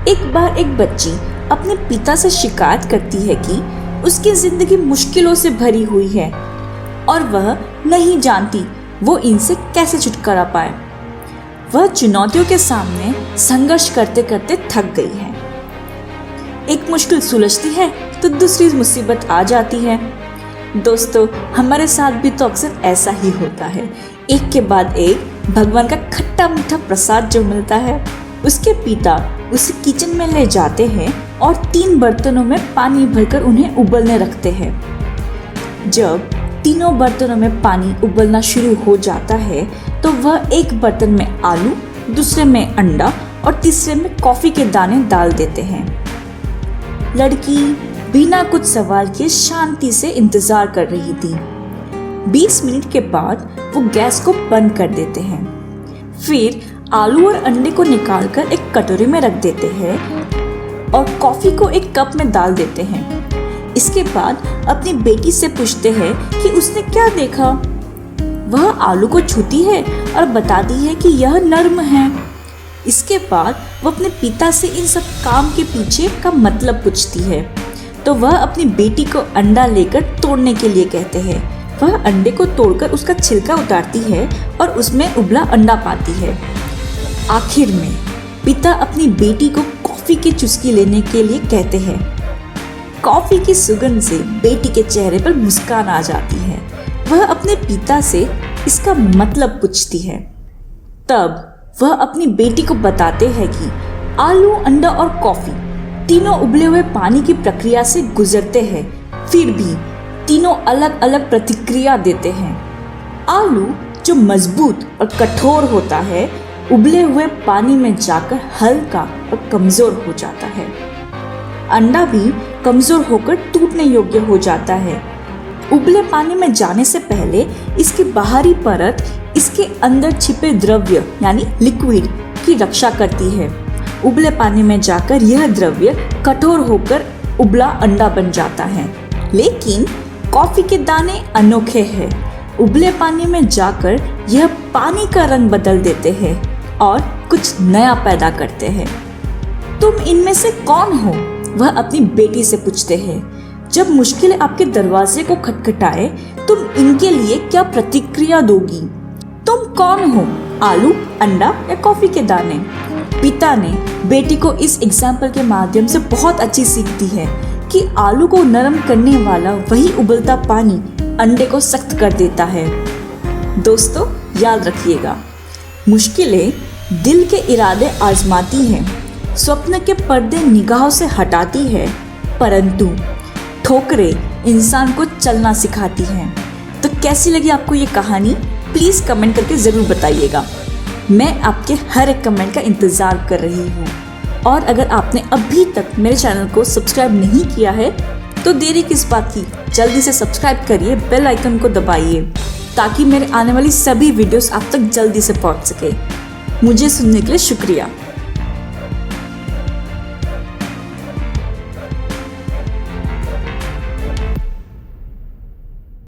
एक बार एक बच्ची अपने पिता से शिकायत करती है कि उसकी जिंदगी मुश्किलों से भरी हुई है और वह नहीं जानती वो इनसे कैसे छुटकारा पाए। वह चुनौतियों के सामने संघर्ष करते करते थक गई है। एक मुश्किल सुलझती है तो दूसरी मुसीबत आ जाती है। दोस्तों, हमारे साथ भी तो अक्सर ऐसा ही होता है। एक के बाद एक भगवान का खट्टा मीठा प्रसाद जो मिलता है, उसके पिता उसे किचन में ले जाते हैं और 3 बर्तनों में पानी भरकर उन्हें उबलने रखते हैं। जब तीनों बर्तनों में पानी उबलना शुरू हो जाता है तो वह एक बर्तन में आलू, दूसरे में अंडा और तीसरे में कॉफी के दाने डाल देते हैं। लड़की बिना कुछ सवाल किए शांति से इंतजार कर रही थी। 20 मिनट के बाद वो गैस को बंद कर देते हैं। फिर आलू और अंडे को निकालकर एक कटोरी में रख देते हैं और कॉफी को एक कप में डाल देते हैं। इसके बाद अपनी बेटी से पूछते हैं कि उसने क्या देखा। वह आलू को छूती है और बताती है कि यह नर्म है। इसके बाद वो अपने पिता से इन सब काम के पीछे का मतलब पूछती है तो वह अपनी बेटी को अंडा लेकर तोड़ने के लिए कहते हैं। वह अंडे को तोड़कर उसका छिलका उतारती है और उसमें उबला अंडा पाती है। आखिर में पिता अपनी बेटी को कॉफी की चुस्की लेने के लिए कहते हैं। कॉफी की सुगंध से बेटी के चेहरे पर मुस्कान आ जाती है। वह अपने पिता से इसका मतलब पूछती है। तब वह अपनी बेटी को बताते हैं कि आलू, अंडा और कॉफी तीनों उबले हुए पानी की प्रक्रिया से गुजरते हैं, फिर भी तीनों अलग अलग प्रतिक्रिया देते हैं। आलू जो मजबूत और कठोर होता है, उबले हुए पानी में जाकर हल्का और कमजोर हो जाता है। अंडा भी कमजोर होकर टूटने योग्य हो जाता है। उबले पानी में जाने से पहले इसकी बाहरी परत इसके अंदर छिपे द्रव्य यानी लिक्विड की रक्षा करती है। उबले पानी में जाकर यह द्रव्य कठोर होकर उबला अंडा बन जाता है। लेकिन कॉफी के दाने अनोखे हैं। उबले पानी में जाकर यह पानी का रंग बदल देते हैं और कुछ नया पैदा करते हैं। तुम इनमें से कौन हो? वह अपनी बेटी से पूछते हैं। जब मुश्किलें आपके दरवाजे को खटखटाए, तुम इनके लिए क्या प्रतिक्रिया दोगी? तुम कौन हो? आलू, अंडा या कॉफी के दाने? पिता ने बेटी को इस एग्जाम्पल के माध्यम से बहुत अच्छी सीख दी है कि आलू को नरम करने वाला वही उबलता पानी अंडे को सख्त कर देता है। दोस्तों, याद रखिएगा, मुश्किलें दिल के इरादे आजमाती हैं, स्वप्न के पर्दे निगाहों से हटाती है, परंतु ठोकरें इंसान को चलना सिखाती हैं। तो कैसी लगी आपको ये कहानी? प्लीज़ कमेंट करके ज़रूर बताइएगा। मैं आपके हर एक कमेंट का इंतज़ार कर रही हूँ। और अगर आपने अभी तक मेरे चैनल को सब्सक्राइब नहीं किया है तो देरी किस बात की, जल्दी से सब्सक्राइब करिए, बेल आइकन को दबाइए ताकि मेरे आने वाली सभी वीडियोस आप तक जल्दी से पहुँच सके। मुझे सुनने के लिए शुक्रिया।